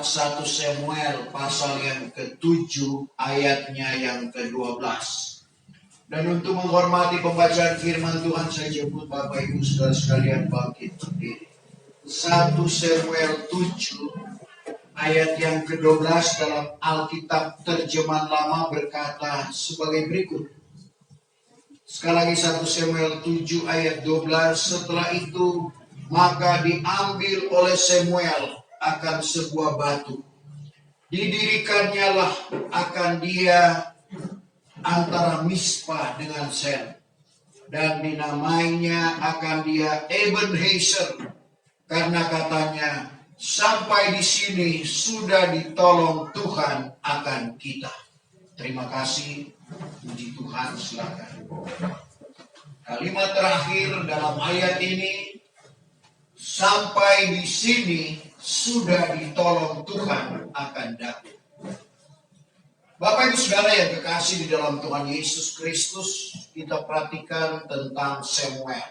1 Samuel pasal yang ke-7 ayatnya yang ke-12. Dan untuk menghormati pembacaan firman Tuhan, saya jemput Bapak Ibu Saudara sekalian bangkit berdiri. 1 Samuel 7 ayat yang ke-12 dalam Alkitab terjemahan lama berkata sebagai berikut. Sekali lagi 1 Samuel 7 ayat 12. Setelah itu maka diambil oleh Samuel akan sebuah batu. Didirikannya lah akan dia antara Mispa dengan Sen. Dan dinamainya akan dia Ebenezer. Karena katanya, sampai di sini sudah ditolong Tuhan akan kita. Terima kasih. Puji Tuhan, silakan. Kalimat terakhir dalam ayat ini, sampai di sini sudah ditolong Tuhan akan Daud. Bapak Ibu Saudara yang kekasih di dalam Tuhan Yesus Kristus, kita perhatikan tentang Samuel.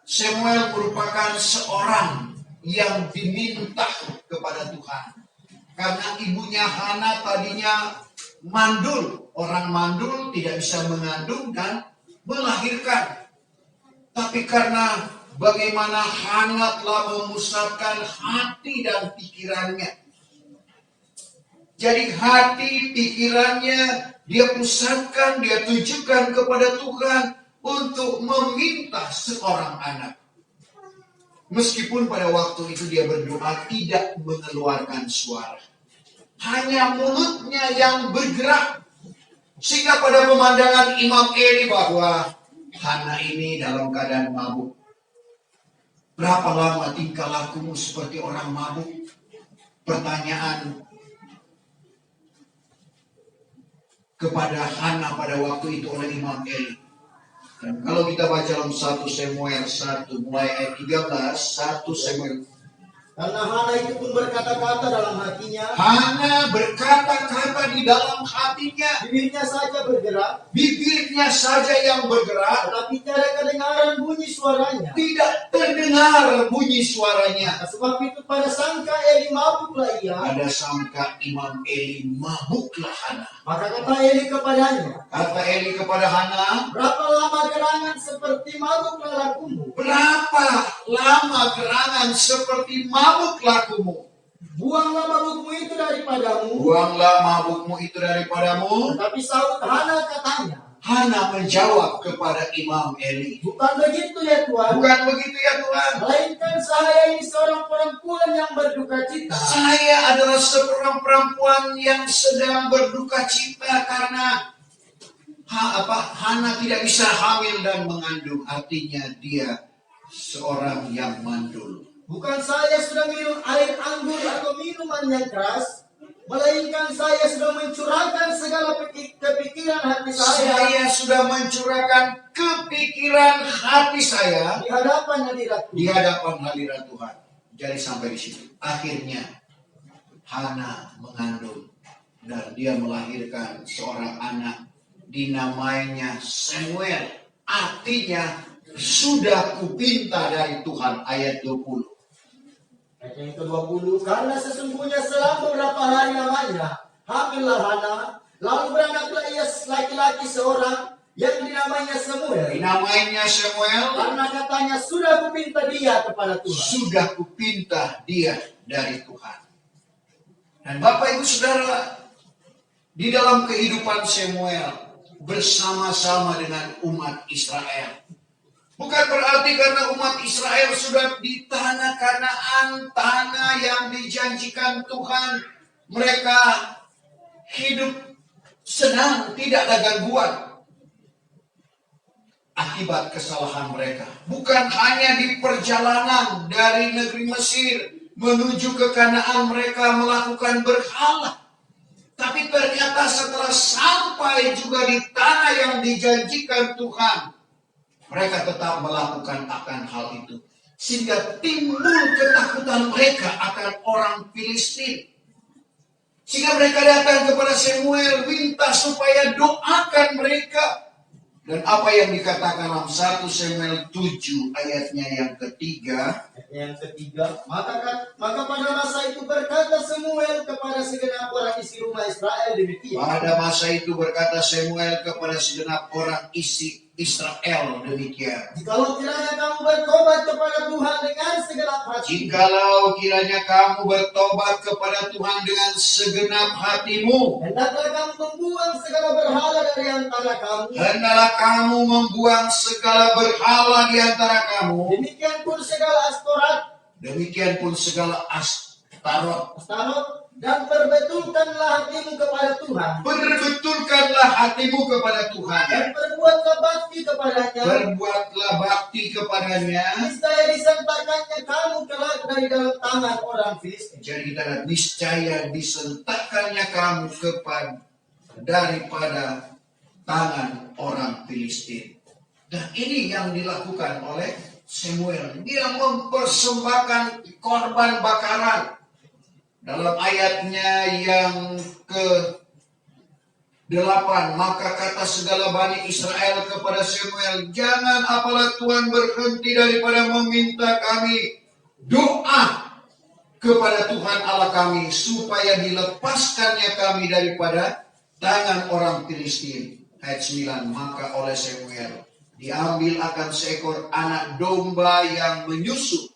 Samuel merupakan seorang yang diminta kepada Tuhan. Karena ibunya Hana tadinya mandul. Orang mandul tidak bisa mengandung dan melahirkan. Tapi karena bagaimana Hana telah memusatkan hati dan pikirannya. Jadi hati, pikirannya dia pusatkan, dia tujukan kepada Tuhan untuk meminta seorang anak. Meskipun pada waktu itu dia berdoa tidak mengeluarkan suara. Hanya mulutnya yang bergerak. Sehingga pada pemandangan Imam Eli bahwa Hana ini dalam keadaan mabuk. Berapa lama tingkah lakumu seperti orang mabuk? Pertanyaan kepada Hana pada waktu itu oleh Imam Eli. Dan kalau kita baca dalam 1 Samuel 1 mulai ayat 13, 1 Samuel. Karena Hana itu pun berkata-kata dalam hatinya. Hana berkata-kata di dalam hatinya. Bibirnya saja bergerak. Bibirnya saja yang bergerak. Tetapi tiada kedengaran bunyi suaranya. Tidak terdengar bunyi suaranya. Sebab itu pada sangka Eli mabuklah ia. Pada sangka Imam Eli mabuklah Hana. Maka kata Eli kepadanya. Kata Eli kepada Hana. Berapa lama gerangan seperti mabuklah lakumu? Berapa lama gerangan seperti mabuk lakumu? Buanglah mabukmu itu daripadamu. Buanglah mabukmu itu daripadamu. Tetapi sahut Hana katanya. Hana menjawab kepada Imam Eli. Bukan begitu ya Tuhan. Bukan begitu ya Tuhan. Melainkan saya ini seorang perempuan yang berduka cita. Saya adalah seorang perempuan yang sedang berduka cita karena Hana tidak bisa hamil dan mengandung. Artinya dia seorang yang mandul. Bukan saya sudah minum air anggur atau minuman yang keras, melainkan saya sudah mencurahkan segala kepikiran hati saya. Saya sudah mencurahkan kepikiran hati saya di hadapan hadirat Tuhan. Jadi sampai di situ. Akhirnya Hana mengandung dan dia melahirkan seorang anak, dinamainya Samuel. Artinya sudah kupinta dari Tuhan. Ayat 20. Ayat yang ke-20. Karena sesungguhnya selang beberapa hari lamanya hamillah Hana, lalu beranaklah ia laki-laki seorang yang dinamainya Samuel. Dinamainya Samuel. Karena katanya sudah kupinta dia kepada Tuhan. Sudah kupinta dia dari Tuhan. Dan Bapak Ibu Saudara, di dalam kehidupan Samuel bersama-sama dengan umat Israel. Bukan berarti karena umat Israel sudah di tanah Kanaan, tanah yang dijanjikan Tuhan, mereka hidup senang, tidak ada gangguan akibat kesalahan mereka. Bukan hanya di perjalanan dari negeri Mesir menuju ke Kanaan mereka melakukan berhala. Tapi ternyata setelah sampai juga di tanah yang dijanjikan Tuhan, mereka tetap melakukan akan hal itu. Sehingga timbul ketakutan mereka akan orang Filistin. Sehingga mereka datang kepada Samuel, minta supaya doakan mereka. Dan apa yang dikatakan dalam 1 Samuel 7 ayatnya yang ketiga, Yang ketiga, maka pada masa itu berkata Samuel kepada segenap orang isi rumah Israel demikian. pada masa itu berkata Samuel kepada segenap orang isi Israel demikian. Jikalau kiranya kamu bertobat kepada Tuhan dengan segenap hati, Jikalau kiranya kamu bertobat kepada Tuhan dengan segenap hatimu, hendaklah kamu membuang segala berhala dari antara kamu. hendaklah kamu membuang segala berhala di antara kamu, Demikian pun segala astorat, demikian pun segala astarot, dan perbetulkanlah hatimu kepada Tuhan. berbetulkanlah hatimu kepada Tuhan, Dan berbuatlah bakti kepadanya. berbuatlah bakti kepadanya. Niscaya disentakannya kamu kelak dari dalam tangan orang Filistin. Jadi kita lihat, niscaya disentakkannya kamu daripada tangan orang Filistin. Dan ini yang dilakukan oleh Samuel. Dia mempersembahkan korban bakaran. Dalam ayatnya yang ke-8, maka kata segala Bani Israel kepada Samuel, jangan apalah Tuhan berhenti daripada meminta kami doa kepada Tuhan Allah kami, supaya dilepaskannya kami daripada tangan orang Filistin. Ayat 9, maka oleh Samuel diambil akan seekor anak domba yang menyusu,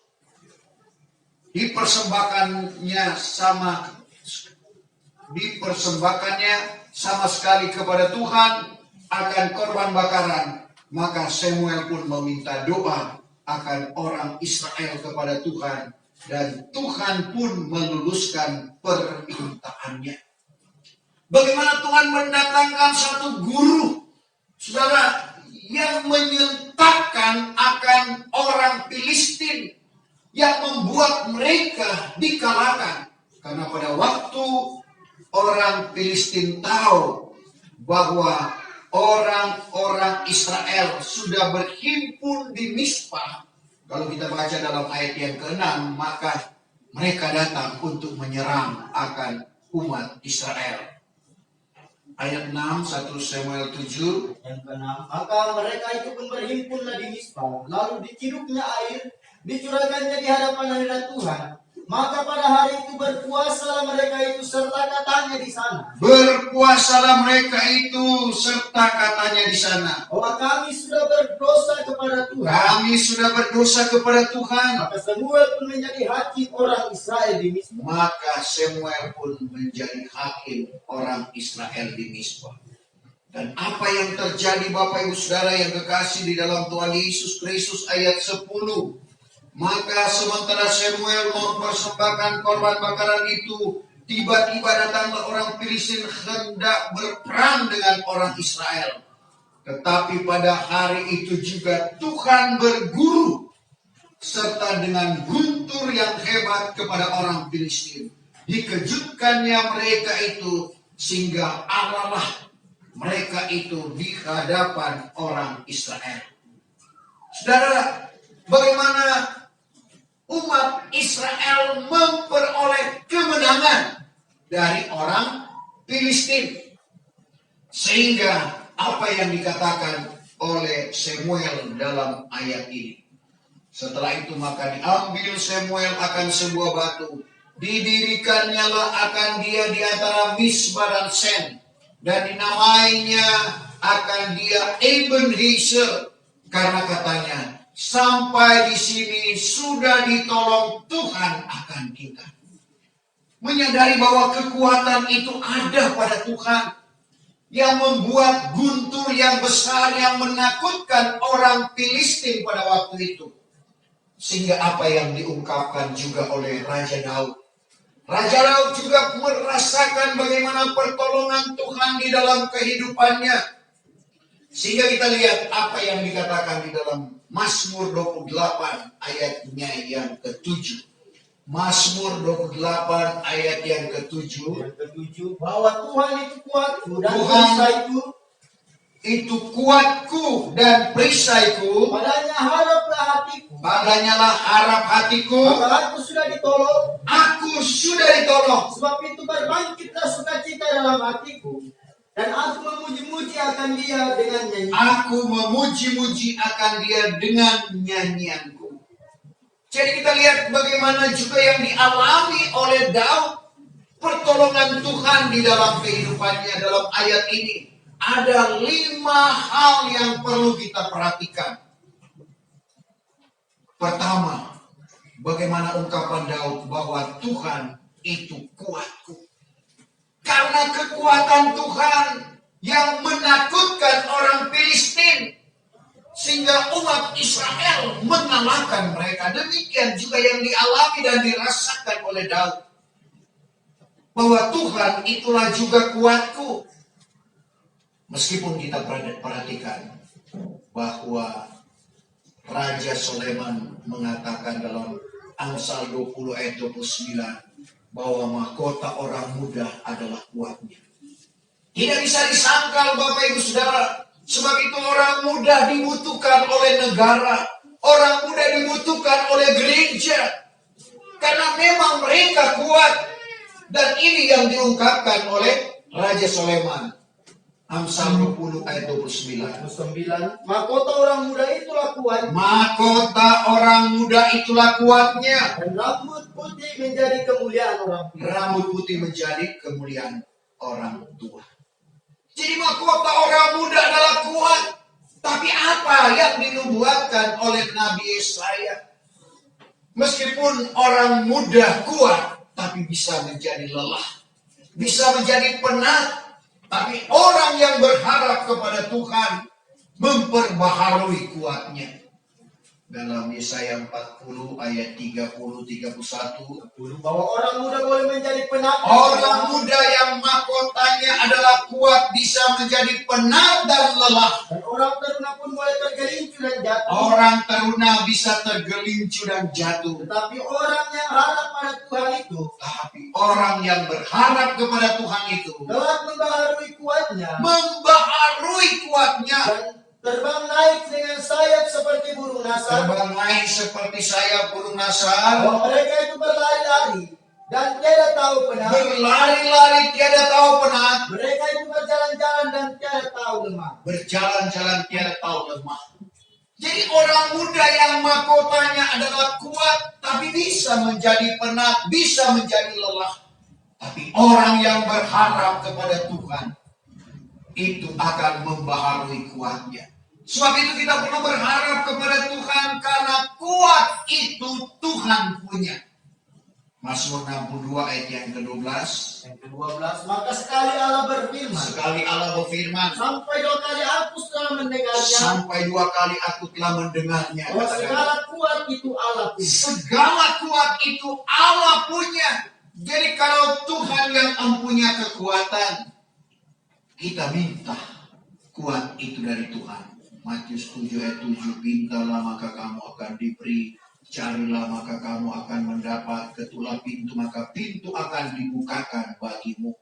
dipersembahkannya sama sekali kepada Tuhan akan korban bakaran. Maka Samuel pun meminta doa akan orang Israel kepada Tuhan, dan Tuhan pun meluluskan permintaannya. Bagaimana Tuhan mendatangkan satu guru, saudara, yang menyentakkan akan orang Filistin, yang membuat mereka dikalahkan. Karena pada waktu orang Filistin tahu bahwa orang-orang Israel sudah berhimpun di Mizpah, kalau kita baca dalam ayat yang ke-6, maka mereka datang untuk menyerang akan umat Israel. Ayat 6, 1 Samuel 7. Yang ke-6, maka mereka itu pun berhimpunlah di Mizpah, lalu diciduknya air, dicurahkannya di hadapan hadirat Tuhan. Maka pada hari itu berpuasalah mereka itu serta katanya di sana. Berpuasalah mereka itu serta katanya di sana. Bahwa kami sudah berdosa kepada Tuhan. Kami sudah berdosa kepada Tuhan. Maka Samuel pun menjadi hakim orang Israel di Mizpah. Maka Samuel pun menjadi hakim orang Israel di Mizpah. Dan apa yang terjadi Bapak Ibu Saudara yang kekasih di dalam Tuhan Yesus Kristus, ayat 10. Maka sementara Samuel mempersembahkan korban bakaran itu, tiba-tiba datanglah orang Filistin hendak berperang dengan orang Israel. Tetapi pada hari itu juga Tuhan berguru serta dengan guntur yang hebat kepada orang Filistin. Dikejutkannya mereka itu sehingga Allah mereka itu di hadapan orang Israel. Saudara, bagaimana umat Israel memperoleh kemenangan dari orang Filistin, sehingga apa yang dikatakan oleh Samuel dalam ayat ini. Setelah itu maka diambil Samuel akan sebuah batu, didirikannya lah akan dia di antara Mizpah dan Sen, dan dinamainya akan dia Ebenezer, karena katanya, sampai di sini sudah ditolong Tuhan akan kita. Menyadari bahwa kekuatan itu ada pada Tuhan, yang membuat guntur yang besar yang menakutkan orang Filistin pada waktu itu. Sehingga apa yang diungkapkan juga oleh Raja Daud. Raja Daud juga merasakan bagaimana pertolongan Tuhan di dalam kehidupannya. Sehingga kita lihat apa yang dikatakan di dalam Mazmur 28 ayatnya yang ke-7. Mazmur 28 ayat yang ke-7. Yang ke-7, bahwa Tuhan itu kuatku dan Tuhan perisaiku. Itu kuatku dan perisaiku. Padanya haraplah hatiku. Padanya lah harap hatiku. Maka aku sudah ditolong. Aku sudah ditolong. Sebab itu berbangkitlah sukacita dalam hatiku. Dan aku memuji-muji akan dia dengan nyanyi. Aku memuji-muji akan dia dengan nyanyianku. Jadi kita lihat bagaimana juga yang dialami oleh Daud. Pertolongan Tuhan di dalam kehidupannya dalam ayat ini. Ada 5 hal yang perlu kita perhatikan. Pertama, bagaimana ungkapan Daud bahwa Tuhan itu kuatku. Karena kekuatan Tuhan yang menakutkan orang Filistin. Sehingga umat Israel mengalahkan mereka. Demikian juga yang dialami dan dirasakan oleh Daud. Bahwa Tuhan itulah juga kuatku. Meskipun kita perhatikan bahwa Raja Soleman mengatakan dalam Amsal 20 ayat 29 bahwa mahkota orang muda adalah kuatnya. Tidak bisa disangkal Bapak Ibu Saudara. Sebab itu orang muda dibutuhkan oleh negara. Orang muda dibutuhkan oleh gereja. Karena memang mereka kuat. Dan ini yang diungkapkan oleh Raja Soleman. Amsal 20 ayat 29. Mahkota orang muda itulah kuat. Mahkota orang muda itulah kuatnya. Dan rambut putih menjadi kemuliaan orang tua. Rambut putih menjadi kemuliaan orang tua. Jadi mahkota orang muda adalah kuat. Tapi apa yang dinubuatkan oleh Nabi Yesaya? Meskipun orang muda kuat, tapi bisa menjadi lelah. Bisa menjadi penat. Tapi orang yang berharap kepada Tuhan memperbaharui kuatnya. Dalam Yesaya 40 ayat 30, 31. Bahwa orang muda boleh menjadi penat. Orang muda yang mahkotanya adalah kuat bisa menjadi penat dan lelah. Dan orang teruna pun boleh tergelincir dan jatuh. Orang teruna bisa tergelincir dan jatuh. Tetapi orang yang harap pada Tuhan itu. Tapi orang yang berharap kepada Tuhan itu. Telah membaharui kuatnya. Membaharui kuatnya. Dan terbang naik dengan sayap seperti burung nasar. Terbang naik seperti sayap burung nasar. Bahwa mereka itu berlari-lari dan tiada tahu penat. Berlari-lari tiada tahu penat. Mereka itu berjalan-jalan dan tiada tahu lemah. Berjalan-jalan tiada tahu lemah. Jadi orang muda yang mahkotanya adalah kuat, tapi bisa menjadi penat, bisa menjadi lelah. Tapi orang yang berharap kepada Tuhan, itu akan membaharui kuatnya. Sebab itu kita perlu berharap kepada Tuhan, karena kuat itu Tuhan punya. Mazmur 62 ayat yang ke-12. Yang ke-12, maka sekali Allah berfirman. Sekali Allah berfirman. Sampai 2 kali aku telah mendengarnya. Sampai 2 kali aku telah mendengarnya. Bahwa segala kuat itu Allah punya. Segala kuat itu Allah punya. Jadi kalau Tuhan yang mempunyai kekuatan, kita minta kuat itu dari Tuhan. Matius 7 ayat 7, mintalah maka kamu akan diberi. Carilah maka kamu akan mendapat, ketuklah pintu maka pintu akan dibukakan bagimu.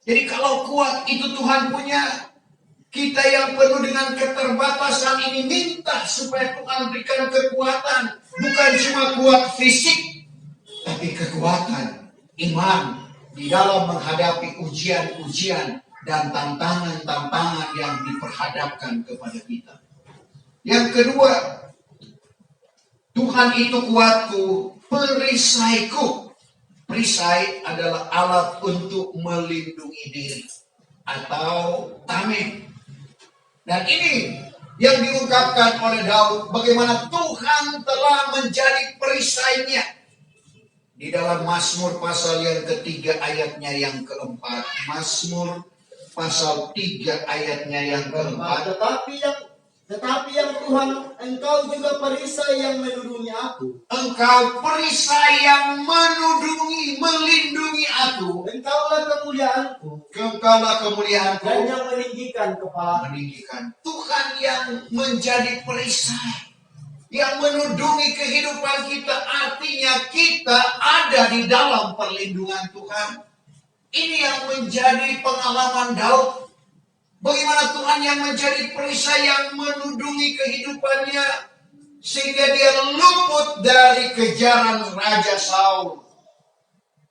Jadi kalau kuat itu Tuhan punya, kita yang penuh dengan keterbatasan ini minta supaya Tuhan berikan kekuatan. Bukan cuma kuat fisik, tapi kekuatan iman di dalam menghadapi ujian-ujian dan tantangan-tantangan yang diperhadapkan kepada kita. Yang kedua, Tuhan itu kuatku, perisaiku. Perisai adalah alat untuk melindungi diri atau tameng. Dan ini yang diungkapkan oleh Daud, bagaimana Tuhan telah menjadi perisainya. Di dalam Mazmur pasal yang ketiga ayatnya yang keempat. Mazmur pasal 3 ayatnya yang keempat. Tetapi yang Tuhan, engkau juga perisai yang melindungi aku. Engkau perisai yang melindungi aku. Engkaulah kemuliaanku. Engkaulah kemuliaanku. Dan yang meninggikan kepala. Meninggikan. Tuhan yang menjadi perisai. Yang melindungi kehidupan kita. Artinya kita ada di dalam perlindungan Tuhan. Ini yang menjadi pengalaman Daud. Bagaimana Tuhan yang menjadi perisai yang menudungi kehidupannya. Sehingga dia luput dari kejaran Raja Saul.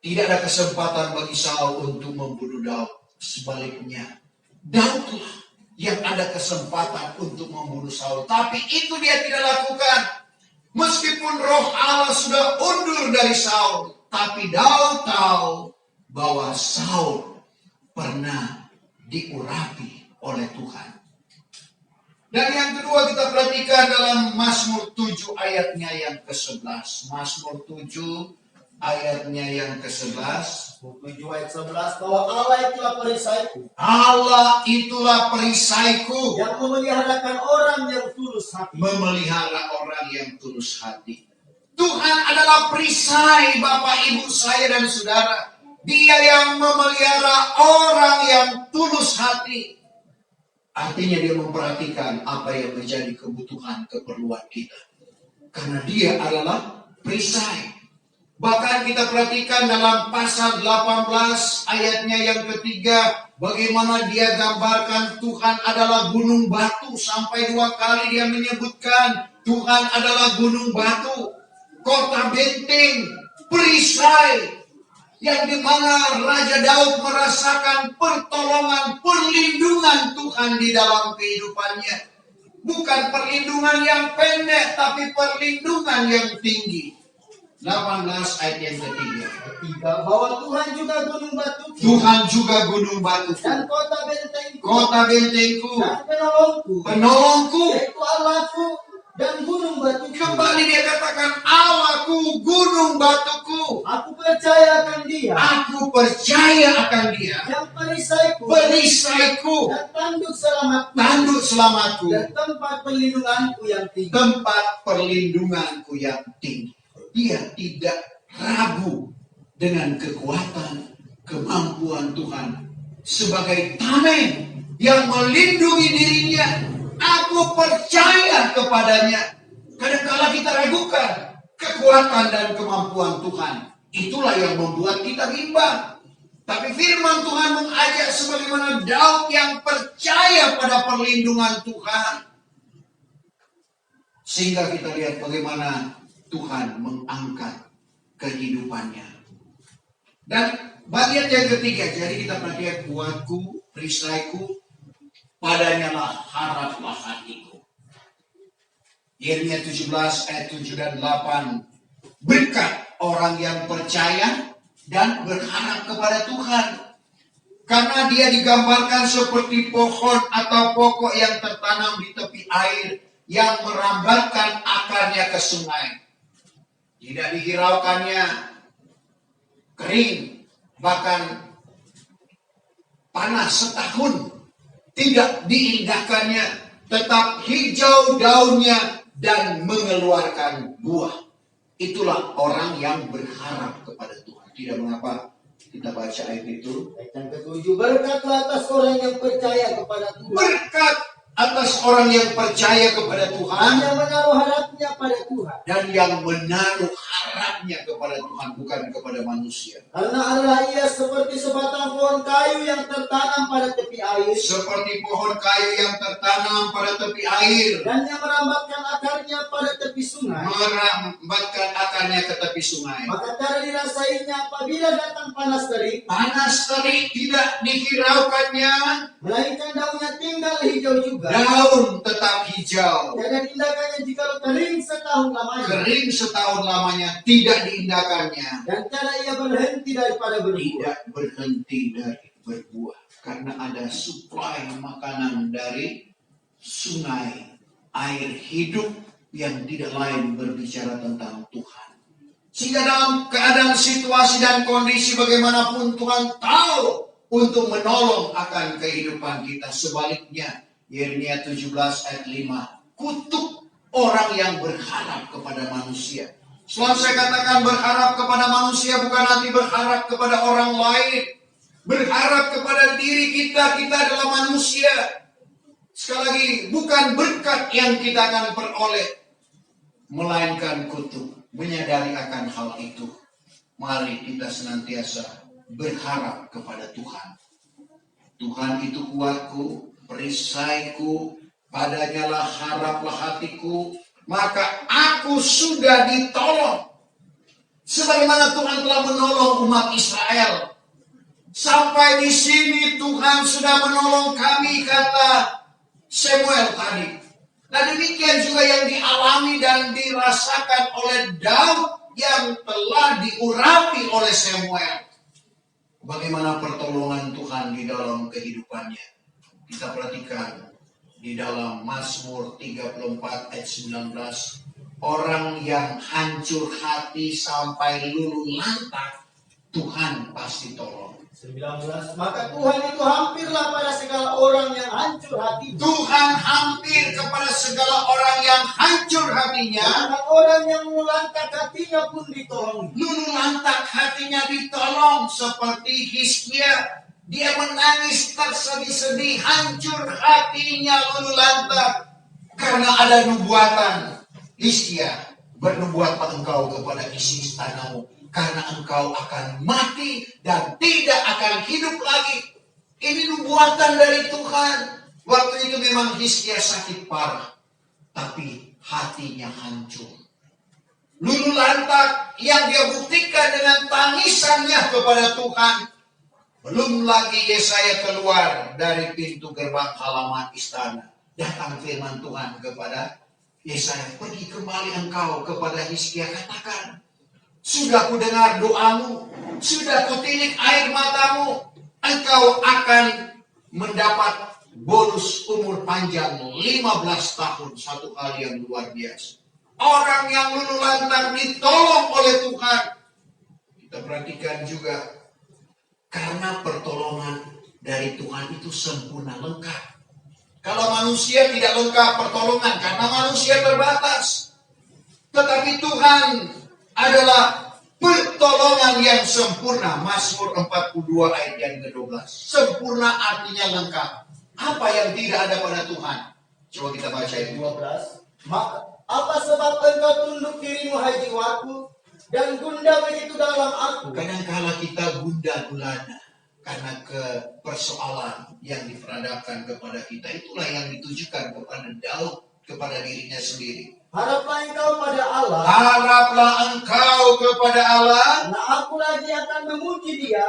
Tidak ada kesempatan bagi Saul untuk membunuh Daud. Sebaliknya, Daudlah yang ada kesempatan untuk membunuh Saul. Tapi itu dia tidak lakukan. Meskipun roh Allah sudah undur dari Saul. Tapi Daud tahu bahwa Saul pernah diurapi oleh Tuhan. Dan yang kedua kita perhatikan dalam Mazmur 7 ayatnya yang ke-11. Mazmur 7 ayatnya yang ke-11. 7 ayat 11, bahwa Allah itulah perisaiku, Allah itulah perisaiku, yang memeliharakan orang yang tulus hati. memelihara orang yang tulus hati. Tuhan adalah perisai Bapak Ibu saya dan saudara. Dia yang memelihara orang yang tulus hati. Artinya dia memperhatikan apa yang menjadi kebutuhan keperluan kita. Karena dia adalah perisai. Bahkan kita perhatikan dalam pasal 18 ayatnya yang ketiga, bagaimana dia gambarkan Tuhan adalah gunung batu. Sampai 2 kali dia menyebutkan Tuhan adalah gunung batu, kota benteng, perisai, yang dimana Raja Daud merasakan pertolongan, perlindungan Tuhan di dalam kehidupannya. Bukan perlindungan yang pendek, tapi perlindungan yang tinggi. 18 ayat yang ketiga. Bahwa Tuhan juga gunung batu, Tuhan juga gunung batuku, dan kota bentengku, kota bentengku, dan penolongku, penolongku. yaitu Allahku dan gunung batuku. Kembali dia katakan, Allahku, gunung batuku. Aku percaya akan dia, Aku percaya akan dia, yang perisaiku, perisaiku, dan tanduk selamatku, tanduk selamatku, dan tempat perlindunganku yang tinggi. tempat perlindunganku yang tinggi. Dia tidak ragu dengan kekuatan, kemampuan Tuhan sebagai tameng yang melindungi dirinya. Aku percaya kepadanya. Kadang-kala kita ragukan kekuatan dan kemampuan Tuhan. Itulah yang membuat kita bimbang. Tapi firman Tuhan mengajak sebagaimana Daud yang percaya pada perlindungan Tuhan. Sehingga kita lihat bagaimana Tuhan mengangkat kehidupannya. Dan bagian yang ketiga, jadi kita perhatikan, buatku, perisaiku, padanya lah haraplah hatiku. Yeremia 17 ayat 7 dan 8. Berkat orang yang percaya dan berharap kepada Tuhan. Karena dia digambarkan seperti pohon atau pokok yang tertanam di tepi air, yang merambatkan akarnya ke sungai. Tidak dihiraukannya kering, bahkan panas setahun. Tidak diindahkannya, tetap hijau daunnya dan mengeluarkan buah. Itulah orang yang berharap kepada Tuhan. Tidak mengapa kita baca ayat itu. Ayat yang ke-7, berkatlah atas orang yang percaya kepada Tuhan, Berkat atas orang yang percaya kepada dan Tuhan yang menaruh harapnya pada Tuhan. dan yang menaruh harapnya kepada Tuhan, bukan kepada manusia. Karena adalah ia seperti sebatang pohon kayu yang tertanam pada tepi air, Seperti pohon kayu yang tertanam pada tepi air, dan yang merambatkan akarnya pada tepi sungai. merambatkan akarnya ke tepi sungai. Maka cara dirasainya apabila datang panas terik, Panas terik tidak dihiraukannya, melainkan daunnya tinggal hijau juga. daun tetap hijau. Jangan tindakannya jika kering setahun lamanya. Kering setahun lamanya tidak diindahkannya. Dan cara ia berhenti daripada berbuah. Tidak berhenti dari berbuah. Karena ada suplai makanan dari sungai, air hidup yang tidak lain berbicara tentang Tuhan. Sehingga dalam keadaan situasi dan kondisi bagaimanapun, Tuhan tahu untuk menolong akan kehidupan kita. Sebaliknya, Yeremia 17 ayat 5, kutuk orang yang berharap kepada manusia. Selalu saya katakan, berharap kepada manusia bukan nanti berharap kepada orang lain. Berharap kepada diri kita, kita adalah manusia. Sekali lagi, bukan berkat yang kita akan peroleh, melainkan kutuk. Menyadari akan hal itu, mari kita senantiasa berharap kepada Tuhan. Tuhan itu kuatku, perisaiku, padanya lah haraplah hatiku, maka aku sudah ditolong. Sebagaimana Tuhan telah menolong umat Israel Sampai di sini Tuhan sudah menolong kami, kata Samuel tadi. Nah demikian juga yang dialami dan dirasakan oleh Daud yang telah diurapi oleh Samuel. Bagaimana pertolongan Tuhan di dalam kehidupannya. Kita perhatikan di dalam Mazmur 34 ayat 19. Orang yang hancur hati sampai luluh lantak, Tuhan pasti tolong. 19. Maka Tuhan itu hampirlah pada segala orang yang hancur hati. Tuhan hampir kepada segala orang yang hancur hatinya. Dan orang yang melantak hatinya pun ditolong. Luluh lantak hatinya ditolong, seperti Hizkia. Dia menangis tersedih-sedih, hancur hatinya luluh lantak. Karena ada nubuatan. Hizkia, bernubuatlah engkau kepada isi istanamu, karena engkau akan mati dan tidak akan hidup lagi. Ini nubuatan dari Tuhan. Waktu itu memang Hizkia sakit parah, tapi hatinya hancur. Luluh lantak yang dia buktikan dengan tangisannya kepada Tuhan. Belum lagi Yesaya keluar dari pintu gerbang halaman istana. Datang firman Tuhan kepada Yesaya, pergi kembali engkau kepada Hizkia, katakan, sudah ku dengar doamu, sudah ku tilik air matamu, engkau akan mendapat bonus umur panjang 15 tahun, satu hal yang luar biasa. Orang yang luluh lantak ditolong oleh Tuhan. Kita perhatikan juga, karena pertolongan dari Tuhan itu sempurna, lengkap. Kalau manusia tidak lengkap pertolongan, karena manusia terbatas. Tetapi Tuhan adalah pertolongan yang sempurna. Mazmur 42 ayat yang ke-12. Sempurna artinya lengkap. Apa yang tidak ada pada Tuhan? Coba kita baca itu. 12. Maka apa sebab engkau tunduk dirimu, hai jiwaku, dan gundah begitu dalam aku? Kadangkala kita gundah gulana karena persoalan yang diperhadapkan kepada kita. Itulah yang ditujukan kepada Daud, kepada dirinya sendiri. Haraplah engkau pada Allah. Haraplah engkau kepada Allah. Nah, aku lagi akan memuji Dia.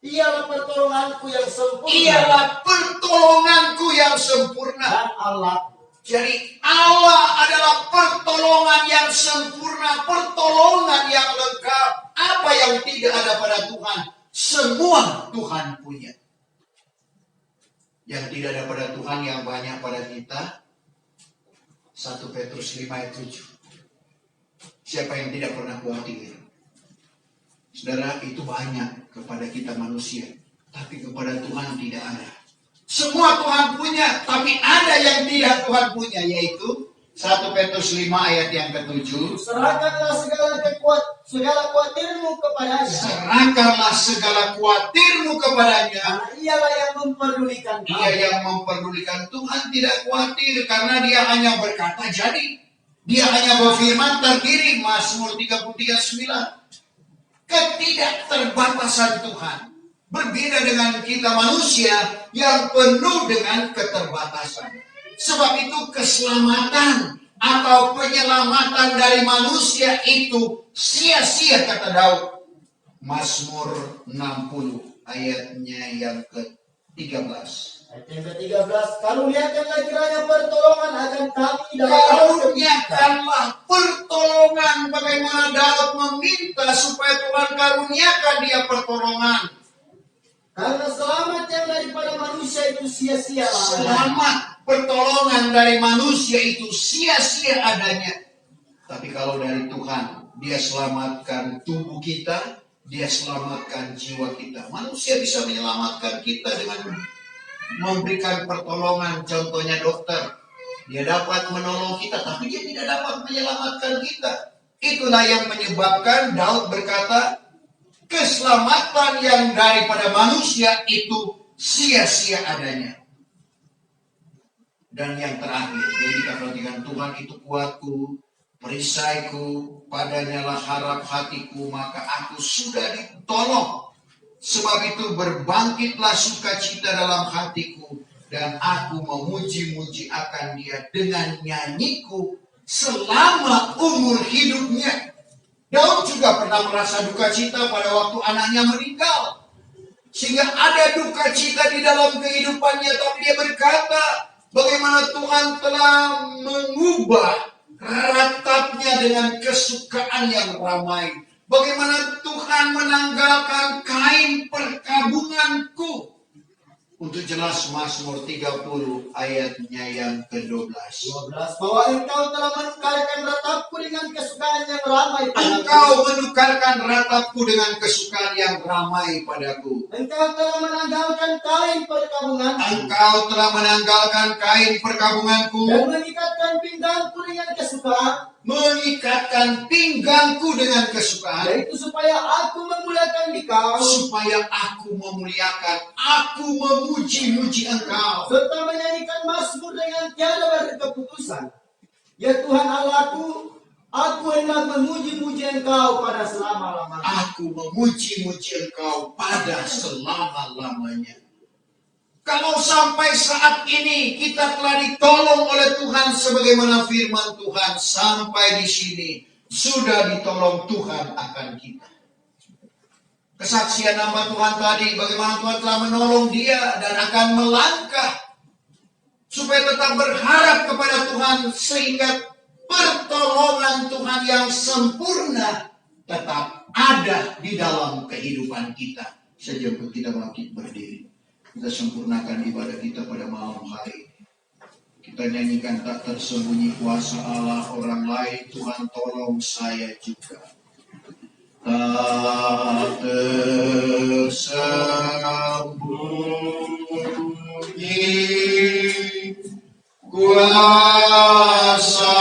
Dialah pertolonganku yang sempurna. Ialah pertolonganku yang sempurna. Dan Allah. Jadi Allah adalah pertolongan yang sempurna, pertolongan yang lengkap. Apa yang tidak ada pada Tuhan? Semua Tuhan punya. Yang tidak ada pada Tuhan yang banyak pada kita. 1 Petrus 5 ayat 7. Siapa yang tidak pernah khawatir? Saudara, itu banyak kepada kita manusia. Tapi kepada Tuhan tidak ada. Semua Tuhan punya, tapi ada yang tidak Tuhan punya, yaitu 1 Petrus 5 ayat yang ke-7. Serahkanlah segala khawatirmu kepadanya. Serahkanlah segala khawatirmu kepadanya. Karena Ialah yang memperdulikan kamu. Dia yang memperdulikan. Tuhan tidak khawatir karena dia hanya berkata jadi. Dia hanya berfirman terdiri. Mazmur 33:9. Ketidakterbatasan Tuhan berbeda dengan kita manusia yang penuh dengan keterbatasan. Sebab itu keselamatan atau penyelamatan dari manusia itu sia-sia, kata Daud. Mazmur 60 ayatnya yang ke-13. Ayat yang ke-13. Karuniakanlah kiranya pertolongan akan kami dari Karuniakanlah pertolongan. Bagaimana Daud meminta supaya Tuhan karuniakan dia pertolongan. Karena selamat yang daripada manusia itu sia-sia. Selamat pertolongan dari manusia itu sia-sia adanya. Tapi kalau dari Tuhan, dia selamatkan tubuh kita, dia selamatkan jiwa kita. Manusia bisa menyelamatkan kita dengan memberikan pertolongan, contohnya dokter. Dia dapat menolong kita, tapi dia tidak dapat menyelamatkan kita. Itulah yang menyebabkan Daud berkata, keselamatan yang daripada manusia itu sia-sia adanya. Dan yang terakhir, jadi kita perhatikan, Tuhan itu kuatku, perisaiku, padanya lah harap hatiku, maka aku sudah ditolong. Sebab itu berbangkitlah sukacita dalam hatiku, dan aku memuji-muji akan dia dengan nyanyiku selama umur hidupnya. Daud juga pernah merasa duka cita pada waktu anaknya meninggal. Sehingga ada duka cita di dalam kehidupannya, tapi dia berkata bagaimana Tuhan telah mengubah ratapnya dengan kesukaan yang ramai. Bagaimana Tuhan menanggalkan kain perkabunganku. Untuk jelas Mazmur 30 ayatnya yang ke-12. 12. Bahwa engkau telah menukarkan ratapku dengan kesukaan yang ramai padaku. Engkau menukarkan ratapku dengan kesukaan yang ramai padaku. Engkau telah menanggalkan kain perkabunganku. Engkau telah menanggalkan kain perkabunganku. Dan mengikatkan pinggangku dengan kesukaan. Mengikatkan pinggangku dengan kesukaan. Yaitu supaya aku memuliakan dikau. Supaya aku memuliakan, aku memuji-muji engkau. Serta menyanyikan mazmur dengan tiada berkeputusan. Ya Tuhan Allahku, aku hendak memuji-muji engkau pada selama-lamanya. Aku memuji-muji engkau pada selama-lamanya. Kalau sampai saat ini kita telah ditolong oleh Tuhan sebagaimana firman Tuhan, sampai di sini sudah ditolong Tuhan akan kita. Kesaksian nama Tuhan tadi, bagaimana Tuhan telah menolong dia dan akan melangkah supaya tetap berharap kepada Tuhan sehingga pertolongan Tuhan yang sempurna tetap ada di dalam kehidupan kita. Sejak kita bangkit berdiri, kita sempurnakan ibadah kita pada malam hari. Kita nyanyikan tak tersembunyi kuasa Allah, orang lain Tuhan tolong saya juga. Tak tersembunyi kuasa